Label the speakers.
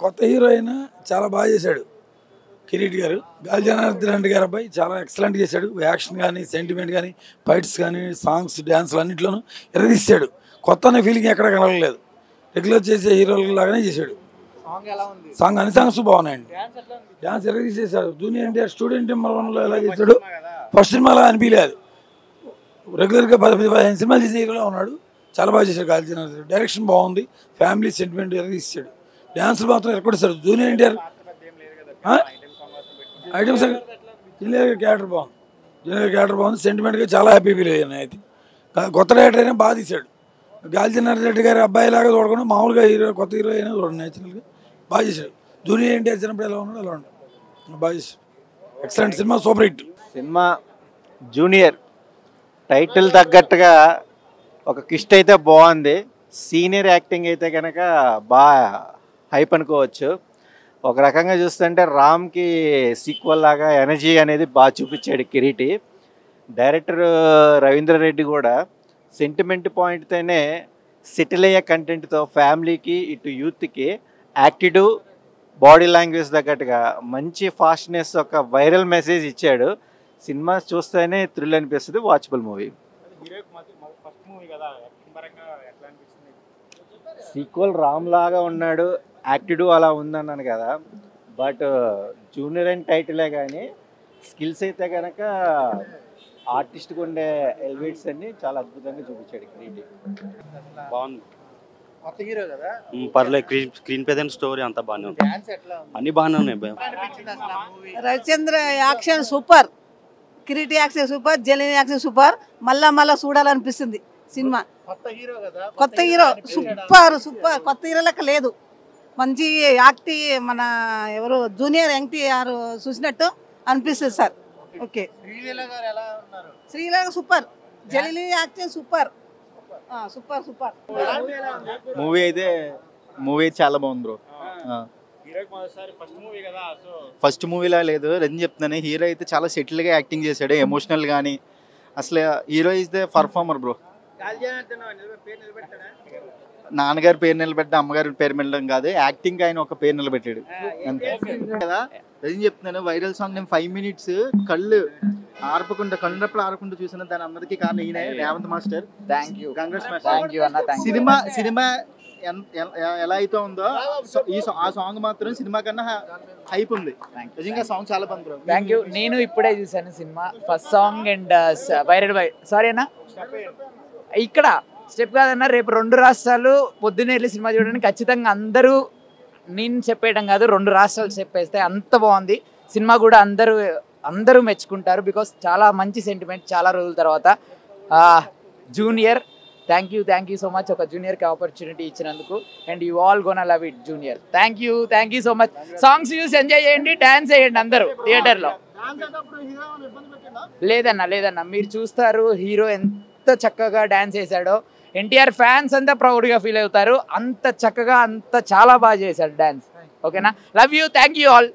Speaker 1: కొత్త హీరోయిన్ చాలా బాగా చేశాడు కిరీట్ గారు. గాలి జనార్దన్ రెడ్డి గారు అబ్బాయి చాలా ఎక్సలెంట్ చేశాడు. యాక్షన్ కానీ, సెంటిమెంట్ కానీ, ఫైట్స్ కానీ, సాంగ్స్, డ్యాన్స్లు అన్నింటిలోనూ ఎర్రదీశాడు. కొత్త అనే ఫీలింగ్ ఎక్కడ కనగలేదు. రెగ్యులర్ చేసే హీరోల లాగానే చేశాడు. అన్ని సాంగ్స్ బాగున్నాయండి. డ్యాన్స్ ఎర్రదీసేశాడు. జూనియర్ ఎన్టీఆర్ స్టూడెంట్ నెంబర్ 1లో ఎలా చేశాడు, ఫస్ట్ సినిమాలో అనిపించలేదు. రెగ్యులర్గా 10-15 సినిమాలు చేసే హీరోలో ఉన్నాడు. చాలా బాగా చేశాడు గాలి జనార్దన్ రెడ్డి. డైరెక్షన్ బాగుంది. ఫ్యామిలీ సెంటిమెంట్ ఎర్రదీశాడు. డ్యాన్సులు మాత్రం ఎక్కడేశాడు. Junior NTR items junior character బాగుంది. జూనియర్ క్యారెక్టర్ బాగుంది. సెంటిమెంట్గా చాలా హ్యాపీ ఫీల్ అయ్యాను. అయితే కొత్త డైరెక్టర్ అయినా బాగా తీశాడు. గాలి జనార్దన్ రెడ్డి గారి అబ్బాయి లాగా చూడకుండా మామూలుగా హీరో, కొత్త హీరో అయినా చూడండి. నేచురల్గా బాగా చేశాడు. జూనియర్ ఎన్టీఆర్ చిన్నప్పుడు ఎలా ఉన్నాడు అలా ఉంటాడు. బాగా చేశాడు. Excellent cinema, super hit
Speaker 2: cinema. Junior title తగ్గట్టుగా ఒక కిస్ట్ అయితే బాగుంది. సీనియర్ యాక్టింగ్ అయితే కనుక బాగా హైప్ అనుకోవచ్చు. ఒక రకంగా చూస్తుంటే రామ్కి సీక్వల్ లాగా ఎనర్జీ అనేది బాగా చూపించాడు కిరీటి. డైరెక్టర్ రవీంద్ర రెడ్డి కూడా సెంటిమెంట్ పాయింట్తోనే సెటిల్ అయ్యే కంటెంట్తో ఫ్యామిలీకి, ఇటు యూత్కి యాక్టివ్ బాడీ లాంగ్వేజ్ తగ్గట్టుగా మంచి ఫాస్ట్నెస్, ఒక వైరల్ మెసేజ్ ఇచ్చాడు. సినిమా చూస్తేనే థ్రిల్ అనిపిస్తుంది. Watchable movie. సీక్వల్ రామ్ లాగా ఉన్నాడు, యాక్టివ్ అలా ఉందన్నాను కదా. బట్ జూనియర్ అండ్ టైటిలే కానీ స్కిల్స్ అయితే కనుక ఆర్టిస్ట్కి ఉండే ఎలివేట్స్ అన్ని చాలా అద్భుతంగా చూపించాడు కిరీటి.
Speaker 3: బాగుంది. కొత్త హీరో కదా, పర్లేదు. స్క్రీన్ ప్రెజెంట్ స్టోరీ అంతా బాగానే ఉంది. అన్ని బాగానే ఉన్నాయి.
Speaker 4: Ravichandra action super, Kireeti action super, జలిని యాక్షన్ సూపర్. మళ్ళా చూడాలనిపిస్తుంది సినిమా. కొత్త హీరో సూపర్ సూపర్. కొత్త హీరో లెక్క లేదు. మంచి యాక్టింగ్. మన ఎవరు జూనియర్ ఎన్టీఆర్ చూసినట్టు అనిపిస్తుంది సార్. ఓకే. శ్రీలీల సూపర్, జలిని acting super super super.
Speaker 5: Movie చాలా బాగుంది బ్రో. ఫస్ట్ మూవీలా లేదు, రజని చెప్తున్నాను. హీరో అయితే చాలా సెటిల్గా యాక్టింగ్ చేశాడు. ఎమోషనల్ కానీ అసలు hero is the performer bro. నాన్నగారి పేరు నిలబెట్ట, అమ్మగారి పేరు నిలబెట్టడం కాదు, యాక్టింగ్ ఆయన ఒక పేరు నిలబెట్టాడు అంతే కదా. రజని చెప్తున్నాను. వైరల్ సాంగ్ నేను 5 minutes కళ్ళు ఆరకుండా చూసిన దాని అందరికీ కారణం ఈయన, రేవంత్ మాస్టర్. సినిమా ఎలా అయితే ఉందో ఆ సాంగ్ మాత్రం సినిమా కన్నా హైప్ ఉంది. నిజంగా సాంగ్ చాలా బాగుంది బ్రో.
Speaker 6: Thank you. నేను ఇప్పుడే చూసాను cinema. First song and viral sorry అన్న, ఇక్కడ స్టెప్ కాదన్నా. రేపు 2 రాష్ట్రాలు పొద్దున్నే వెళ్ళి సినిమా చూడడానికి ఖచ్చితంగా అందరూ, నేను చెప్పేయడం కాదు, 2 రాష్ట్రాలు చెప్పేస్తే అంత బాగుంది సినిమా. కూడా అందరూ మెచ్చుకుంటారు. బికాస్ చాలా మంచి సెంటిమెంట్ చాలా రోజుల తర్వాత. Junior, thank you so much ఒక జూనియర్కి ఆపర్చునిటీ ఇచ్చినందుకు. And you all gonna love it junior. Thank you so much. Songs చూసి ఎంజాయ్ చేయండి, డాన్స్ చేయండి అందరూ థియేటర్లో. లేదన్నా మీరు చూస్తారు హీరో ఎంత చక్కగా డాన్స్ చేశాడో. ఎన్టీఆర్ ఫ్యాన్స్ అంతా ప్రౌడ్గా ఫీల్ అవుతారు. అంత చక్కగా, అంత చాలా బాగా చేశాడు డాన్స్. ఓకేనా. Love you. Thank you all.